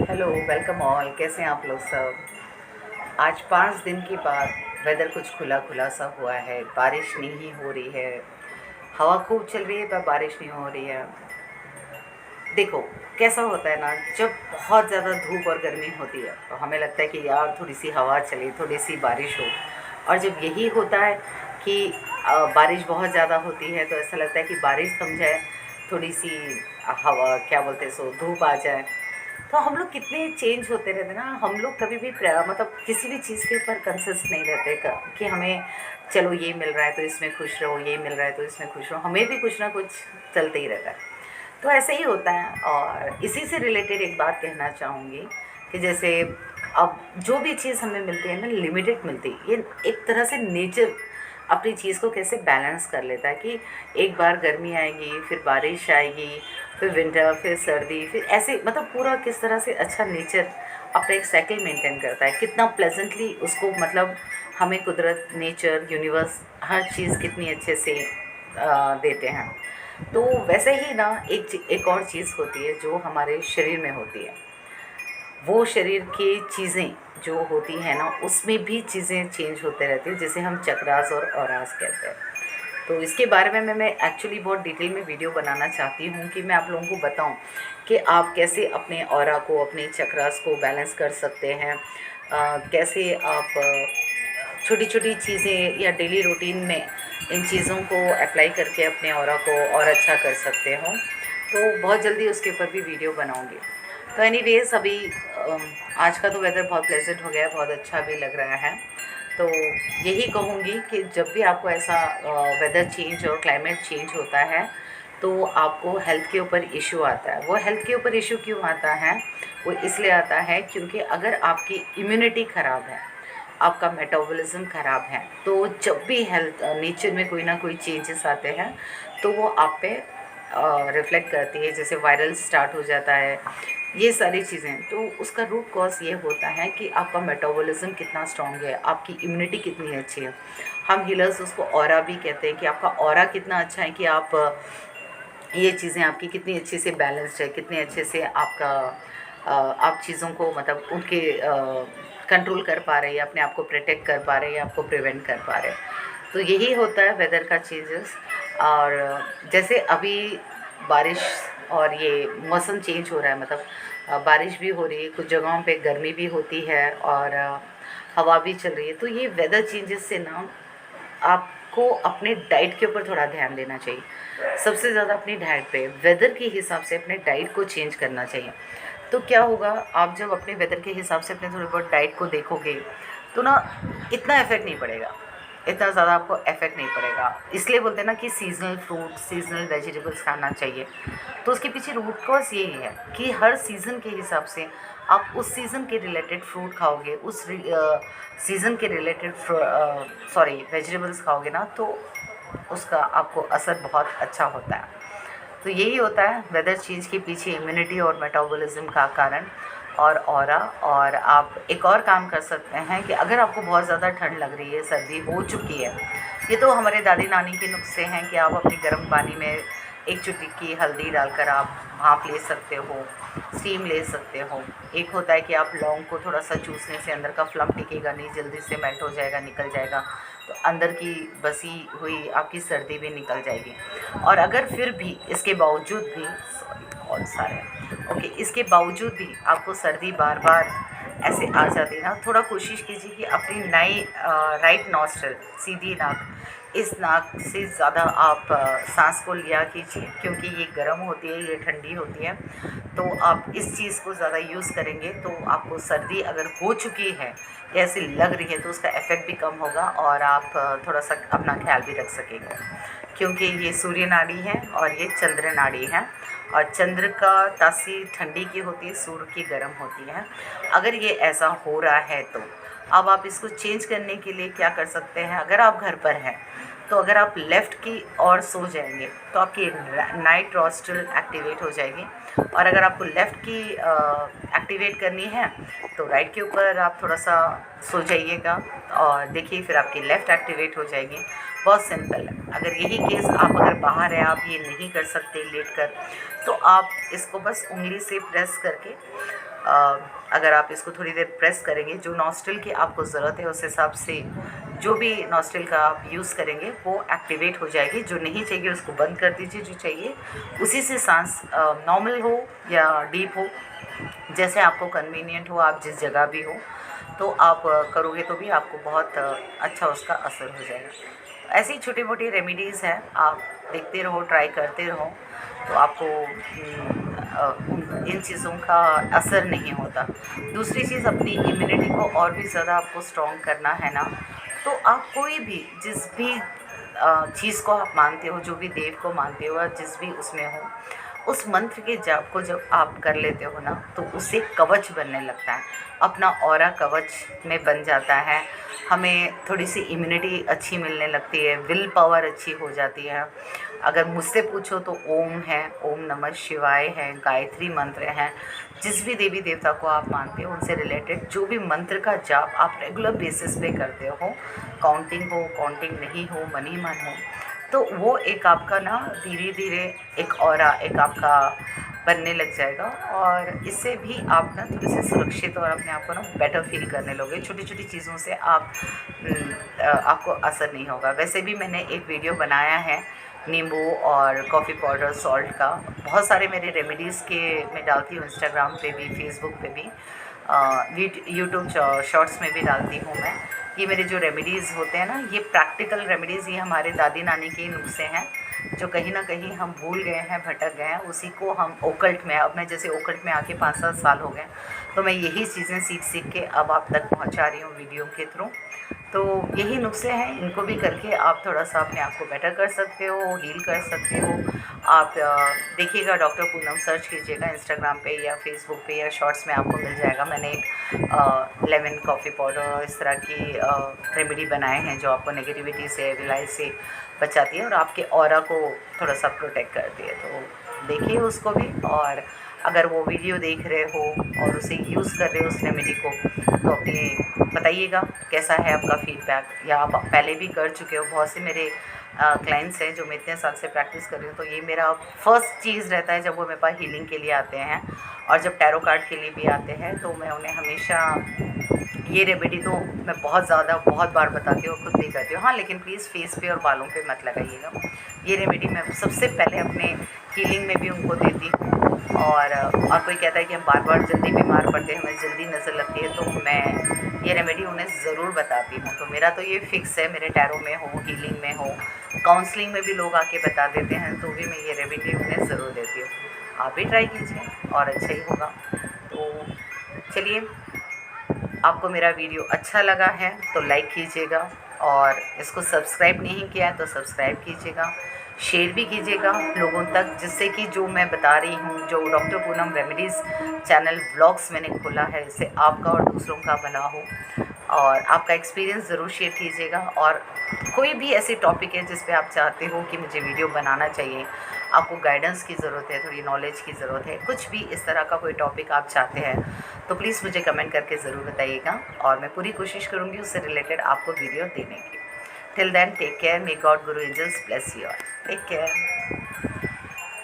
Hello, welcome all. कैसे हैं आप लोग सब? आज 5 दिन के बाद वेदर कुछ खुला खुला सा हुआ है। बारिश नहीं हो रही है, हवा खूब चल रही है पर बारिश नहीं हो रही है। देखो कैसा होता है ना, जब बहुत ज़्यादा धूप और गर्मी होती है तो हमें लगता है कि यार थोड़ी सी हवा चले, थोड़ी सी बारिश हो। और जब यही होता है कि बारिश बहुत ज़्यादा होती है तो ऐसा लगता है कि बारिश थम जाए, थोड़ी सी हवा क्या बोलते हैं सो धूप आ जाए। तो हम लोग कितने चेंज होते रहते हैं ना। हम लोग कभी भी मतलब किसी भी चीज़ के ऊपर कंसिस्ट नहीं रहते कि हमें चलो ये मिल रहा है तो इसमें खुश रहो, ये मिल रहा है तो इसमें खुश रहो। हमें भी कुछ ना कुछ चलते ही रहता है। तो ऐसे ही होता है। और इसी से रिलेटेड एक बात कहना चाहूँगी कि जैसे अब जो भी चीज़ हमें मिलती है ना, लिमिटेड मिलती है। ये एक तरह से नेचर अपनी चीज़ को कैसे बैलेंस कर लेता है कि एक बार गर्मी आएगी, फिर बारिश आएगी, फिर विंटर, फिर सर्दी, फिर ऐसे मतलब पूरा किस तरह से अच्छा नेचर अपना एक साइकिल मेंटेन करता है। कितना प्लेजेंटली उसको मतलब हमें कुदरत, नेचर, यूनिवर्स हर चीज़ कितनी अच्छे से देते हैं। तो वैसे ही ना एक और चीज़ होती है जो हमारे शरीर में होती है। वो शरीर की चीज़ें जो होती हैं ना, उसमें भी चीज़ें चेंज होते रहती हैं, जिसे हम चक्रास और औरास कहते हैं। तो इसके बारे में मैं एक्चुअली बहुत डिटेल में वीडियो बनाना चाहती हूँ कि मैं आप लोगों को बताऊँ कि आप कैसे अपने ऑरा को, अपने चक्रास को बैलेंस कर सकते हैं। कैसे आप छोटी छोटी चीज़ें या डेली रूटीन में इन चीज़ों को अप्लाई करके अपने ऑरा को और अच्छा कर सकते हो। तो बहुत जल्दी उसके ऊपर भी वीडियो बनाऊँगी। तो एनीवेज़ अभी आज का तो वेदर बहुत प्लेजेंट हो गया है, बहुत अच्छा भी लग रहा है। तो यही कहूँगी कि जब भी आपको ऐसा वेदर चेंज और क्लाइमेट चेंज होता है तो आपको हेल्थ के ऊपर इशू आता है। वो हेल्थ के ऊपर इशू क्यों आता है? वो इसलिए आता है क्योंकि अगर आपकी इम्यूनिटी ख़राब है, आपका मेटाबॉलिज्म ख़राब है, तो जब भी हेल्थ नेचर में कोई ना कोई चेंजेस आते हैं तो वो आप पे रिफ्लेक्ट करती है। जैसे वायरल स्टार्ट हो जाता है, ये सारी चीज़ें। तो उसका रूट कॉज ये होता है कि आपका मेटाबॉलिज्म कितना स्ट्रांग है, आपकी इम्यूनिटी कितनी अच्छी है। हम हीलर्स उसको ऑरा भी कहते हैं कि आपका ऑरा कितना अच्छा है, कि आप ये चीज़ें आपकी कितनी अच्छे से बैलेंस्ड है, कितने अच्छे से आपका आप चीज़ों को मतलब उनके कंट्रोल कर पा रहे हैं, अपने आप को प्रोटेक्ट कर पा रहे हैं, आपको प्रिवेंट कर पा रहे हैं। तो यही होता है वेदर का चेंजेस। और जैसे अभी बारिश और ये मौसम चेंज हो रहा है, मतलब बारिश भी हो रही है, कुछ जगहों पे गर्मी भी होती है और हवा भी चल रही है। तो ये वेदर चेंजेस से ना आपको अपने डाइट के ऊपर थोड़ा ध्यान देना चाहिए। सबसे ज़्यादा अपनी डाइट पे, वेदर के हिसाब से अपने डाइट को चेंज करना चाहिए। तो क्या होगा, आप जब अपने वेदर के हिसाब से अपने थोड़ी बहुत डाइट को देखोगे तो ना इतना इफेक्ट नहीं पड़ेगा, इतना ज़्यादा आपको इफेक्ट नहीं पड़ेगा। इसलिए बोलते हैं ना कि सीजनल फ्रूट, सीजनल वेजिटेबल्स खाना चाहिए। तो उसके पीछे रूट कॉज यही है कि हर सीज़न के हिसाब से आप उस सीज़न के रिलेटेड फ्रूट खाओगे, उस सीज़न के रिलेटेड वेजिटेबल्स खाओगे ना, तो उसका आपको असर बहुत अच्छा होता है। तो यही होता है वेदर चेंज के पीछे इम्यूनिटी और मेटाबॉलिज्म का कारण और ऑरा। और आप एक और काम कर सकते हैं कि अगर आपको बहुत ज़्यादा ठंड लग रही है, सर्दी हो चुकी है, ये तो हमारे दादी नानी के नुस्खे हैं कि आप अपने गर्म पानी में एक चुटकी हल्दी डालकर आप भाप ले सकते हो, स्टीम ले सकते हो। एक होता है कि आप लौंग को थोड़ा सा चूसने से अंदर का फ्लम टिकेगा नहीं, जल्दी से मेल्ट हो जाएगा, निकल जाएगा, तो अंदर की बसी हुई आपकी सर्दी भी निकल जाएगी। और अगर फिर भी इसके बावजूद भी, सॉरी बहुत सारे, ओके, इसके बावजूद भी आपको सर्दी बार बार ऐसे आ जाती है ना, थोड़ा कोशिश कीजिए कि अपनी नई राइट नॉस्ट्रल, सीधी नाक, इस नाक से ज़्यादा आप सांस को लिया कीजिए, क्योंकि ये गर्म होती है, ये ठंडी होती है। तो आप इस चीज़ को ज़्यादा यूज़ करेंगे तो आपको सर्दी अगर हो चुकी है या ऐसी लग रही है तो उसका इफ़ेक्ट भी कम होगा और आप थोड़ा सा अपना ख्याल भी रख सकेंगे। क्योंकि ये सूर्य नाड़ी है और ये चंद्र नाड़ी है, और चंद्र का तासीर ठंडी की होती है, सूर्य की गर्म होती है। अगर ये ऐसा हो रहा है तो अब आप इसको चेंज करने के लिए क्या कर सकते हैं, अगर आप घर पर हैं तो अगर आप लेफ़्ट की ओर सो जाएंगे तो आपकी नाइट नॉस्ट्रल एक्टिवेट हो जाएगी, और अगर आपको लेफ़्ट की एक्टिवेट करनी है तो राइट के ऊपर आप थोड़ा सा सो जाइएगा और देखिए फिर आपकी लेफ़्ट एक्टिवेट हो जाएगी। बहुत सिंपल है। अगर यही केस आप अगर बाहर है, आप ये नहीं कर सकते लेट कर, तो आप इसको बस उंगली से प्रेस करके अगर आप इसको थोड़ी देर प्रेस करेंगे, जो नॉस्ट्रल की आपको ज़रूरत है उस हिसाब से जो भी नॉस्ट्रल का आप यूज़ करेंगे वो एक्टिवेट हो जाएगी। जो नहीं चाहिए उसको बंद कर दीजिए, जो चाहिए उसी से सांस नॉर्मल हो या डीप हो, जैसे आपको कन्वीनियंट हो, आप जिस जगह भी हो तो आप करोगे तो भी आपको बहुत अच्छा उसका असर हो जाएगा। ऐसी छोटी मोटी रेमेडीज़ हैं, आप देखते रहो, ट्राई करते रहो, तो आपको इन चीज़ों का असर नहीं होता। दूसरी चीज़, अपनी इम्यूनिटी को और भी ज़्यादा आपको स्ट्रॉन्ग करना है ना, तो आप कोई भी जिस भी चीज़ को आप मानते हो, जो भी देव को मानते हो, जिस भी उसमें हो, उस मंत्र के जाप को जब आप कर लेते हो ना तो उससे कवच बनने लगता है, अपना ऑरा कवच में बन जाता है। हमें थोड़ी सी इम्यूनिटी अच्छी मिलने लगती है, विल पावर अच्छी हो जाती है। अगर मुझसे पूछो तो ओम है, ओम नमः शिवाय है, गायत्री मंत्र है, जिस भी देवी देवता को आप मानते हो उनसे रिलेटेड जो भी मंत्र का जाप आप रेगुलर बेसिस पे करते हो, काउंटिंग हो, काउंटिंग नहीं हो, मन ही मन हो, तो वो एक आपका ना धीरे धीरे एक ऑरा एक आपका बनने लग जाएगा, और इससे भी आप ना थोड़े से सुरक्षित और अपने आप को ना बेटर फील करने लोगे। छोटी छोटी चीज़ों से आपको असर नहीं होगा। वैसे भी मैंने एक वीडियो बनाया है नींबू और कॉफ़ी पाउडर सॉल्ट का, बहुत सारे मेरे रेमेडीज़ के मैं डालती हूँ, इंस्टाग्राम पे भी, फेसबुक पे भी, यूट्यूब शॉर्ट्स में भी डालती हूँ मैं। ये मेरे जो रेमेडीज़ होते हैं ना, ये प्रैक्टिकल रेमेडीज़, ये हमारे दादी नानी के नुस्खे हैं जो कहीं ना कहीं हम भूल गए हैं, भटक गए हैं। उसी को हम ओकल्ट में, अब मैं जैसे ओकल्ट में आके 5-7 साल हो गए, तो मैं यही चीज़ें सीख सीख के अब आप तक पहुंचा रही हूँ वीडियो के थ्रू। तो यही नुस्खे हैं, इनको भी करके आप थोड़ा सा अपने आप को बेटर कर सकते हो, हील कर सकते हो। आप देखिएगा, डॉक्टर पूनम सर्च कीजिएगा इंस्टाग्राम पे या फेसबुक पे या शॉर्ट्स में, आपको मिल जाएगा। मैंने एक लेमन कॉफ़ी पाउडर इस तरह की रेमेडी बनाए हैं जो आपको नेगेटिविटी से, विलाई से बचाती है और आपके ऑरा को थोड़ा सा प्रोटेक्ट करती है। तो देखिए उसको भी, और अगर वो वीडियो देख रहे हो और उसे यूज़ कर रहे हो उस रेमेडी को, तो अपनी बताइएगा कैसा है आपका फीडबैक, या आप पहले भी कर चुके हो। बहुत से मेरे क्लाइंट्स हैं जो मैं इतने साल से प्रैक्टिस कर रही हूँ, तो ये मेरा फर्स्ट चीज़ रहता है जब वो मेरे पास हीलिंग के लिए आते हैं, और जब टैरो कार्ड के लिए भी आते हैं तो मैं उन्हें हमेशा ये रेमेडी तो मैं बहुत बार बताती हूँ, खुद भी करती हूँ। हाँ, लेकिन प्लीज़ फेस पे और बालों पे मत लगाइएगा। ये रेमेडी मैं सबसे पहले अपने हीलिंग में भी उनको देती हूँ। और कोई कहता है कि हम बार बार जल्दी बीमार पड़ते हैं, हमें जल्दी नज़र लगती है, तो मैं ये रेमेडी उन्हें ज़रूर बताती हूँ। तो मेरा तो ये फ़िक्स है, मेरे टैरो में हो, हीलिंग में हो, काउंसलिंग में भी लोग आके बता देते हैं, तो भी मैं ये रेमेडी उन्हें ज़रूर देती हूँ। आप भी ट्राई कीजिए और अच्छा ही होगा। तो चलिए, आपको मेरा वीडियो अच्छा लगा है तो लाइक कीजिएगा, और इसको सब्सक्राइब नहीं किया है तो सब्सक्राइब कीजिएगा, शेयर भी कीजिएगा लोगों तक, जिससे कि जो मैं बता रही हूँ, जो doctor Poonam remedies channel vlogs मैंने खोला है, इससे आपका और दूसरों का भला हो। और आपका एक्सपीरियंस ज़रूर शेयर कीजिएगा, और कोई भी ऐसे टॉपिक है जिस पे आप चाहते हो कि मुझे वीडियो बनाना चाहिए, आपको गाइडेंस की ज़रूरत है, थोड़ी नॉलेज की ज़रूरत है, कुछ भी इस तरह का कोई टॉपिक आप चाहते हैं, तो प्लीज़ मुझे कमेंट करके ज़रूर बताइएगा, और मैं पूरी कोशिश करूँगी उससे रिलेटेड आपको वीडियो देने की। Till then, take care, may god guru angels bless you all, take care.